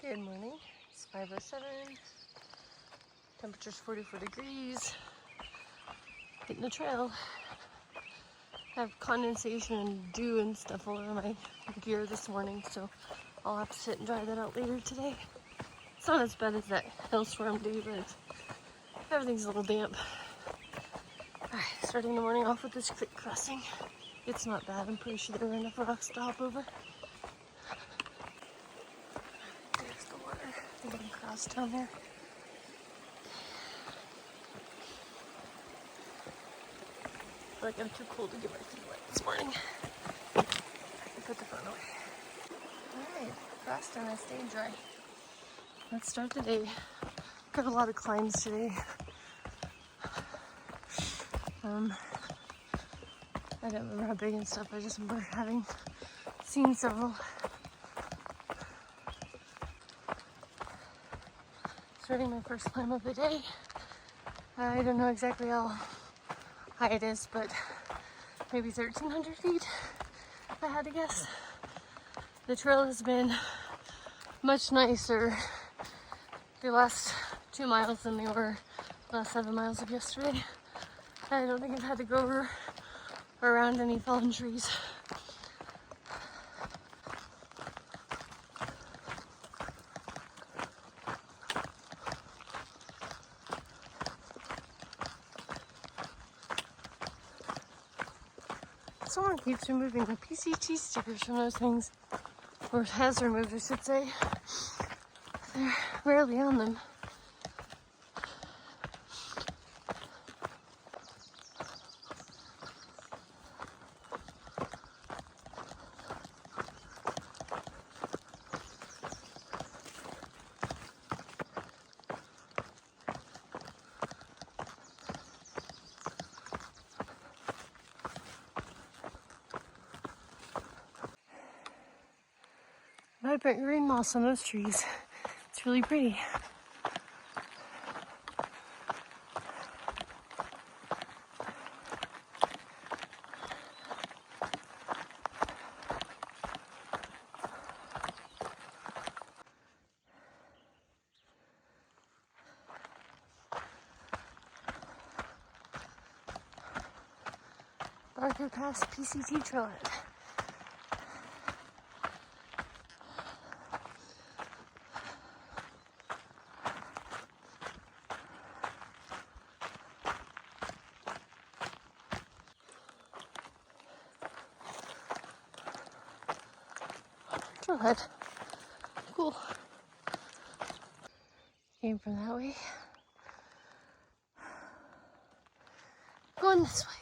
Good morning. It's 5:07. Temperature's 44 degrees. Hitting the trail. I have condensation and dew and stuff all over my gear this morning, so I'll have to sit and dry that out later today. It's not as bad as that hailstorm day, but everything's a little damp. Alright, starting the morning off with this creek crossing. It's not bad. I'm pretty sure there are enough rocks to hop over. There's the water. I think I can cross down there. I feel like I'm too cold to get my feet wet this morning. I can put the phone away. Alright, crossed and I stayed dry. Let's start the day. Got a lot of climbs today. I don't remember how big and stuff. I just remember having seen several. Starting my first climb of the day. I don't know exactly how high it is, but maybe 1,300 feet, if I had to guess. The trail has been much nicer the last 2 miles than they were the last 7 miles of yesterday. I don't think I've had to go over or around any fallen trees. Someone keeps removing the PCT stickers from those things, or has removed, I should say. They're rarely on them. Vibrant green moss on those trees. It's really pretty. Barker Pass PCT Trailhead. Trailhead. Cool. Came from that way. Going this way.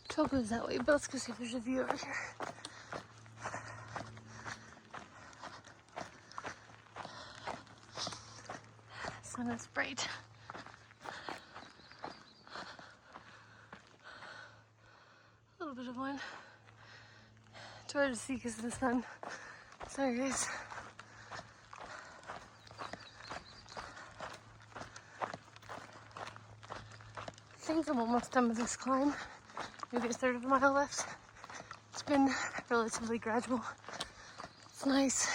Trail goes that way, but let's go see if there's a view over here. Sun is bright. A little bit of one. It's hard to see because of the sun. Sorry guys. I think I'm almost done with this climb. Maybe a third of a mile left. It's been relatively gradual. It's nice.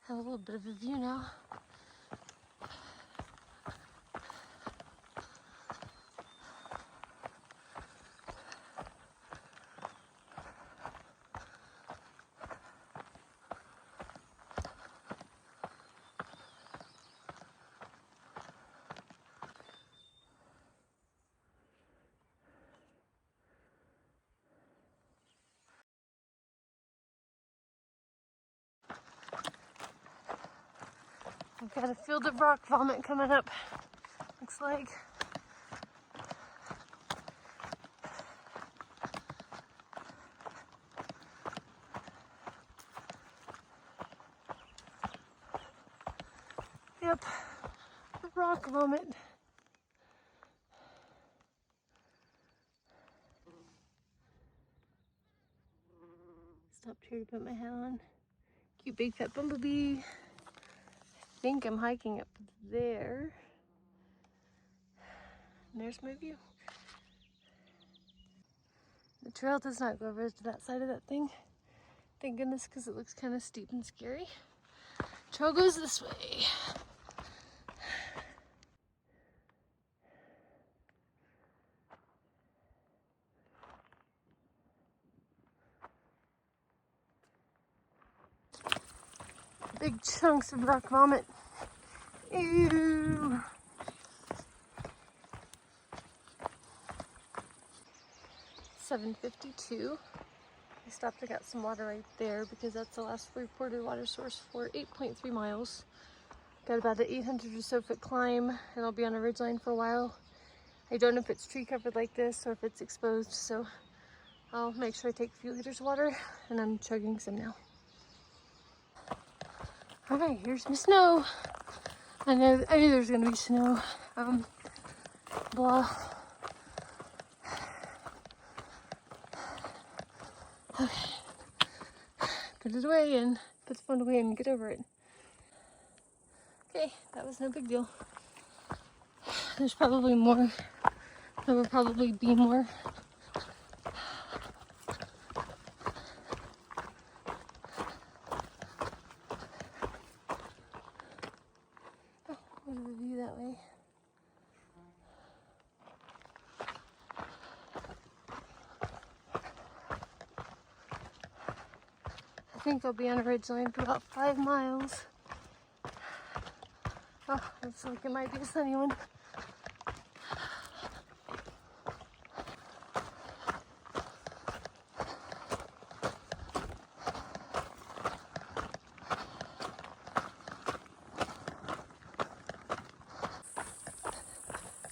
Have a little bit of a view now. I've got a field of rock vomit coming up, looks like. Yep, rock vomit. Stopped here to put my hat on. Cute big fat bumblebee. I think I'm hiking up there. And there's my view. The trail does not go over to that side of that thing. Thank goodness, because it looks kind of steep and scary. Trail goes this way. Big chunks of rock vomit. Ew. $7.52. I stopped and got some water right there because that's the last reported water source for 8.3 miles. Got about an 800 or so foot climb, and I'll be on a ridgeline for a while. I don't know if it's tree covered like this or if it's exposed, so I'll make sure I take a few liters of water, and I'm chugging some now. Alright, here's my snow. I knew there's gonna be snow. Blah. Okay. Put it away and put the phone away and get over it. Okay, that was no big deal. There's probably more. There will probably be more. Oh, what do we view that way? I think I'll be on a ridgeline for about 5 miles. Oh, looks like it might be a sunny one.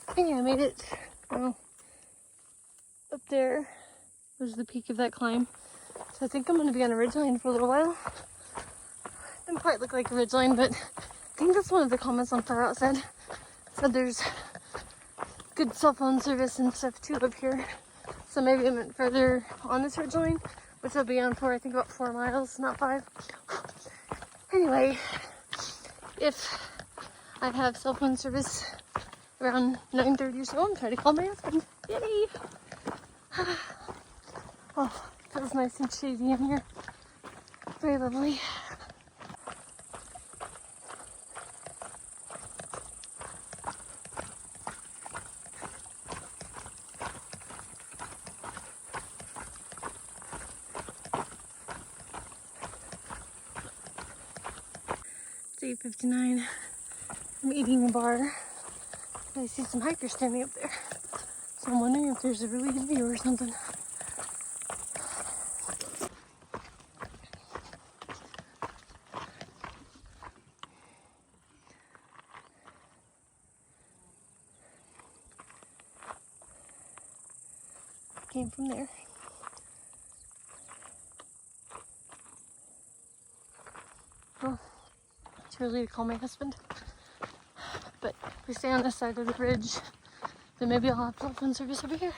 I think I made it. Well, up there was the peak of that climb. So I think I'm going to be on a ridgeline for a little while. Didn't quite look like a ridgeline, but I think that's one of the comments on Far Out said there's good cell phone service and stuff too up here. So maybe I went further on this ridgeline, which I'll be on for I think about 4 miles, not 5. Anyway, if I have cell phone service around 9:30 or so, I'm trying to call my husband. Yay! Oh, feels nice and shady in here. Very lovely. It's 8:59. I'm eating a bar. I see some hikers standing up there. So I'm wondering if there's a really good view or something. Came from there. Well, it's early to call my husband. But if we stay on this side of the ridge, then maybe I'll have cell phone service over here.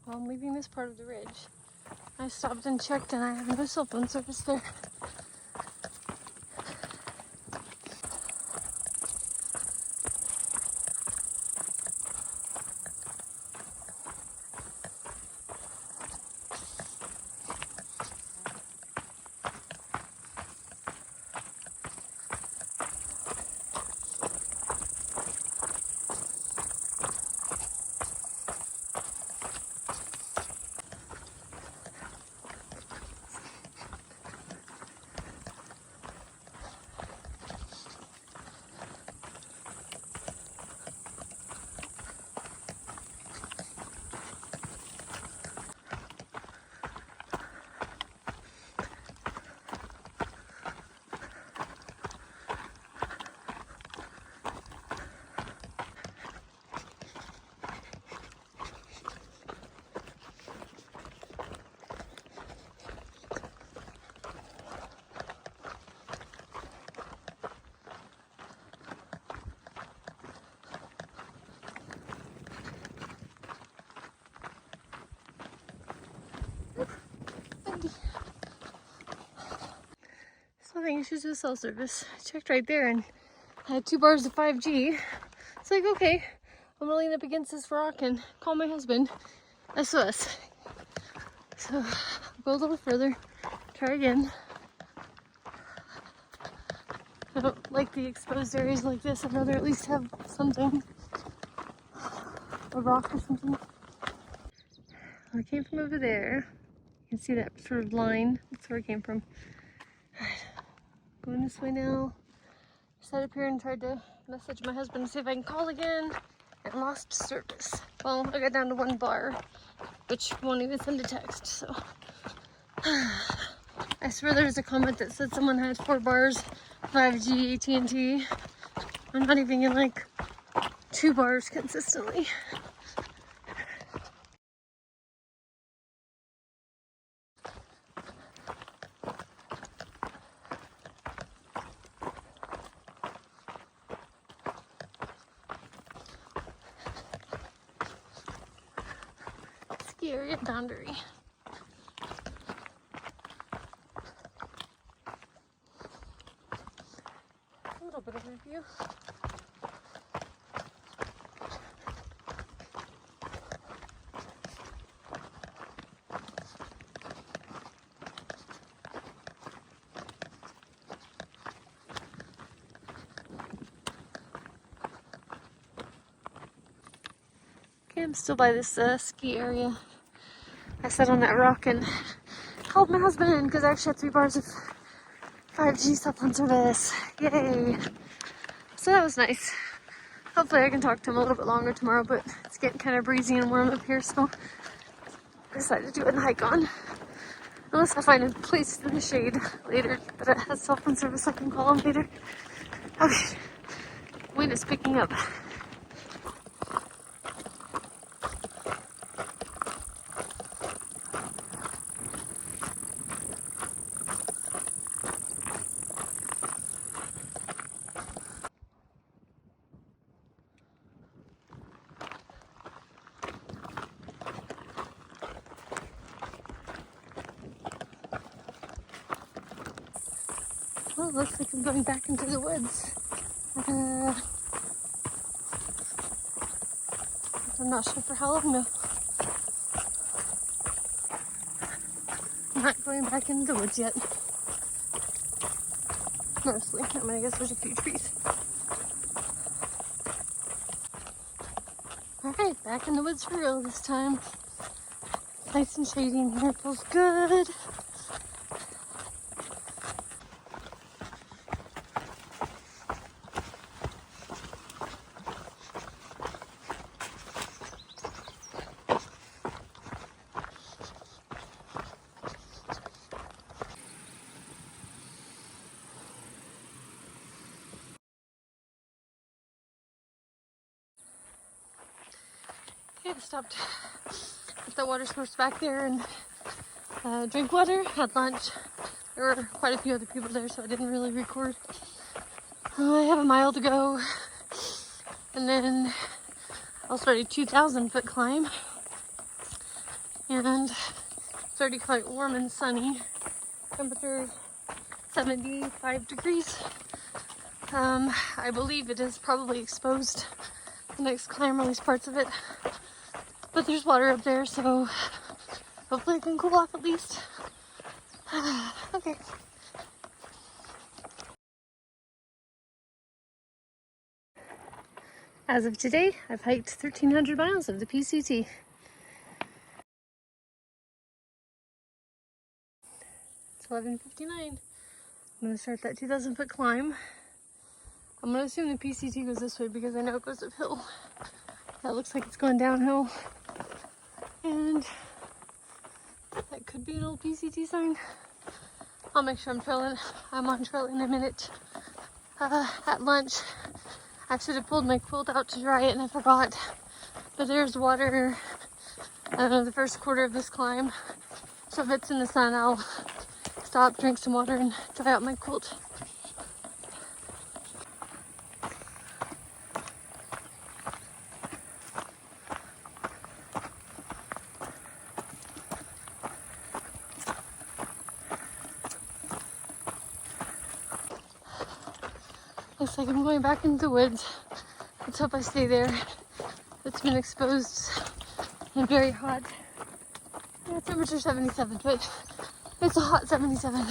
While I'm leaving this part of the ridge, I stopped and checked and I have no cell phone service there. having issues with cell service. I checked right there and I had 2 bars of 5G. It's like, okay, I'm gonna lean up against this rock and call my husband. SOS. So I'll go a little further, try again. I don't like the exposed areas like this. I'd rather at least have something, a rock or something. Well, I came from over there. You can see that sort of line. That's where I came from. Going this way now. Sat up here and tried to message my husband to see if I can call again, and lost service. Well, I got down to 1 bar, which won't even send a text, so. I swear there was a comment that said someone had 4 bars, 5G, AT&T. I'm not even in like 2 bars consistently. Ski area boundary. A little bit of review. Okay, I'm still by this ski area. I sat on that rock and called my husband because I actually had 3 bars of 5G cell phone service. Yay! So that was nice. Hopefully I can talk to him a little bit longer tomorrow, but it's getting kind of breezy and warm up here, so I decided to do a hike on. Unless I find a place in the shade later that has cell phone service, I can call him later. Okay, wind is picking up. Well, it looks like I'm going back into the woods. I'm not sure for how long though. I'm not going back into the woods yet. Mostly. I mean, I guess there's a few trees. Alright, back in the woods for real this time. Nice and shady and here feels good. Okay, I stopped at the water source back there and drink water, had lunch. There were quite a few other people there, so I didn't really record. I have a mile to go, and then I'll start a 2,000-foot climb. And it's already quite warm and sunny. Temperature 75 degrees. I believe it is probably exposed. The next climb, or at least parts of it. But there's water up there, so hopefully I can cool off at least. Okay. As of today, I've hiked 1,300 miles of the PCT. It's 11:59. I'm gonna start that 2,000-foot climb. I'm gonna assume the PCT goes this way because I know it goes uphill. That looks like it's going downhill. And that could be an old PCT sign. I'll make sure I'm on trail in a minute. At lunch, I should have pulled my quilt out to dry it and I forgot. But there's water, I don't know, the first quarter of this climb. So if it's in the sun, I'll stop, drink some water, and dry out my quilt. Looks like I'm going back into the woods. Let's hope I stay there. It's been exposed and very hot. Yeah, temperature 77, but it's a hot 77.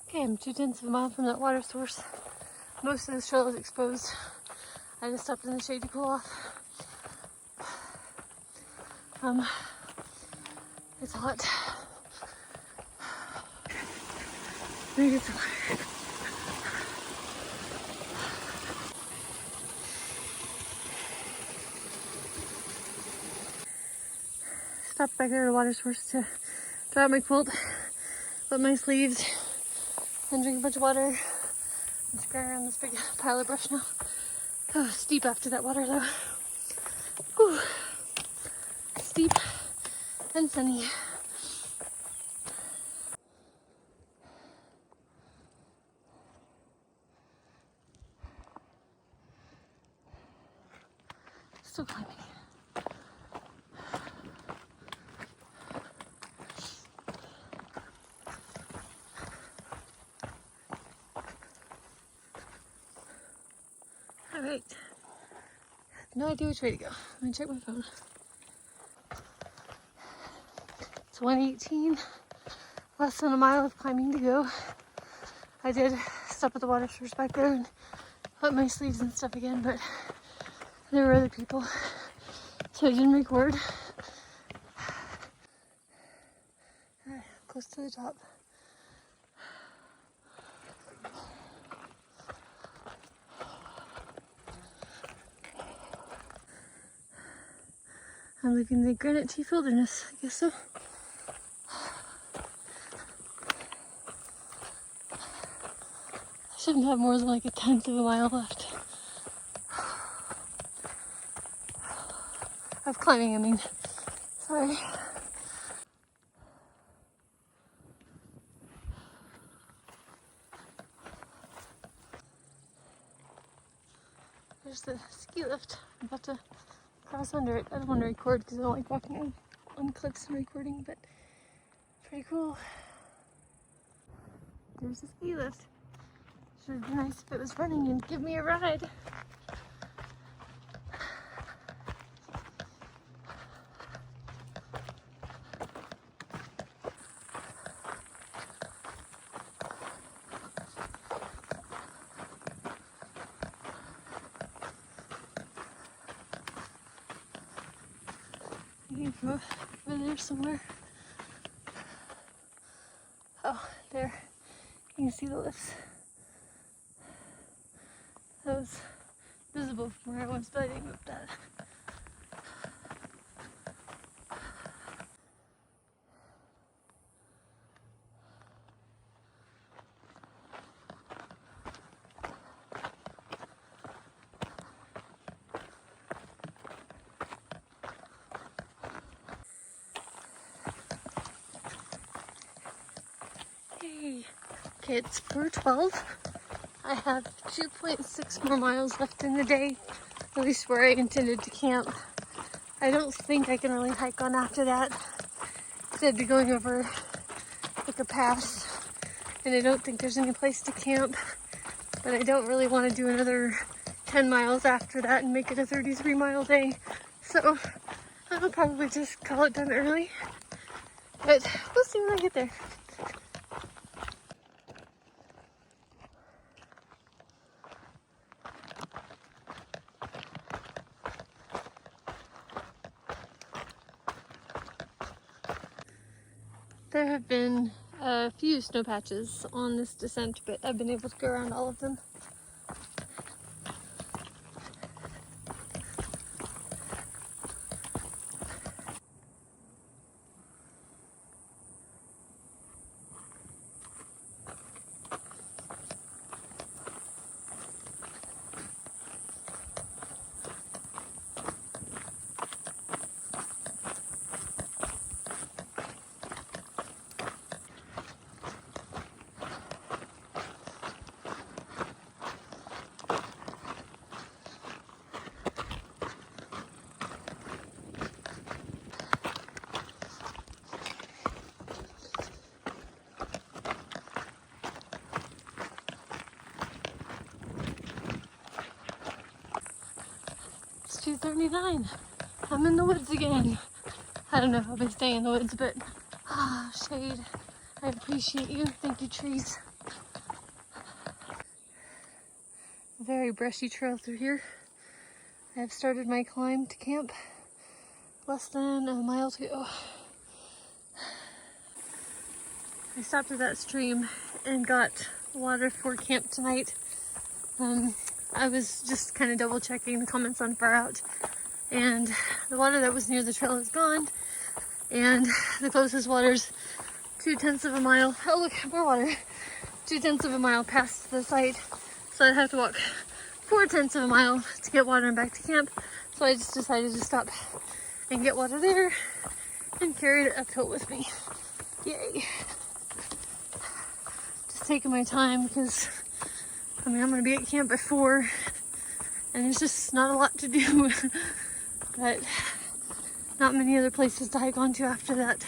Okay, I'm 2/10 of a mile from that water source. Most of this trail is exposed. I just stopped in the shade to cool off. It's hot. Let me get some water. Stopped back there at a water source to dry out my quilt, wet my sleeves, and drink a bunch of water. I'm scurrying around this big pile of brush now. Oh, steep after that water though. Whew. Steep and sunny. Still climbing. All right. No idea which way to go. Let me check my phone. It's 1:18. Less than a mile of climbing to go. I did stop at the water source back there and put my sleeves and stuff again, but there were other people, so I didn't record. Close to the top. I'm leaving the granite tea wilderness, I guess so. I shouldn't have more than like 1/10 of a mile left. Of climbing, I mean. Sorry. There's the ski lift. I'm about to cross under it. I don't want to record because I don't like walking on cliffs and recording, but pretty cool. There's the ski lift. Should be nice if it was running and give me a ride. I think over there somewhere. Oh, there. You can see the lifts. That was visible from where I was, but I didn't move that. Okay, it's 4:12. I have 2.6 more miles left in the day, at least where I intended to camp. I don't think I can really hike on after that. I'd be going over like a pass, and I don't think there's any place to camp, but I don't really want to do another 10 miles after that and make it a 33-mile day. So I'll probably just call it done early, but we'll see when I get there. There have been a few snow patches on this descent, but I've been able to go around all of them. 2:39. I'm in the woods again. I don't know if I'll be staying in the woods, but shade. I appreciate you. Thank you, trees. Very brushy trail through here. I've started my climb to camp less than a mile to go. I stopped at that stream and got water for camp tonight. I was just kind of double checking the comments on Far Out, and the water that was near the trail is gone, and the closest water's 2/10 of a mile. Oh look, more water. 2/10 of a mile past the site, so I'd have to walk 4/10 of a mile to get water and back to camp. So I just decided to stop and get water there and carry it uphill with me. Yay. Just taking my time because I'm gonna be at camp by 4 and there's just not a lot to do. But not many other places to hike onto after that.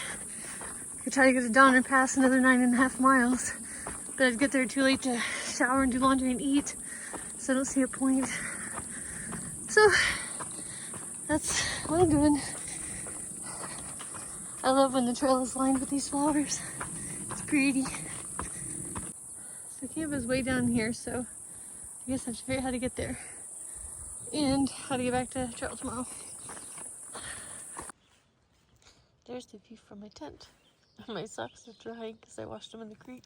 I could try to go to Donner Pass, another 9.5 miles, but I'd get there too late to shower and do laundry and eat, so I don't see a point. So that's what I'm doing. I love when the trail is lined with these flowers. It's pretty. So camp is way down here, so I guess I have to figure out how to get there and how to get back to trail tomorrow. There's the view from my tent. My socks are drying because I washed them in the creek.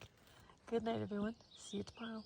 Good night, everyone. See you tomorrow.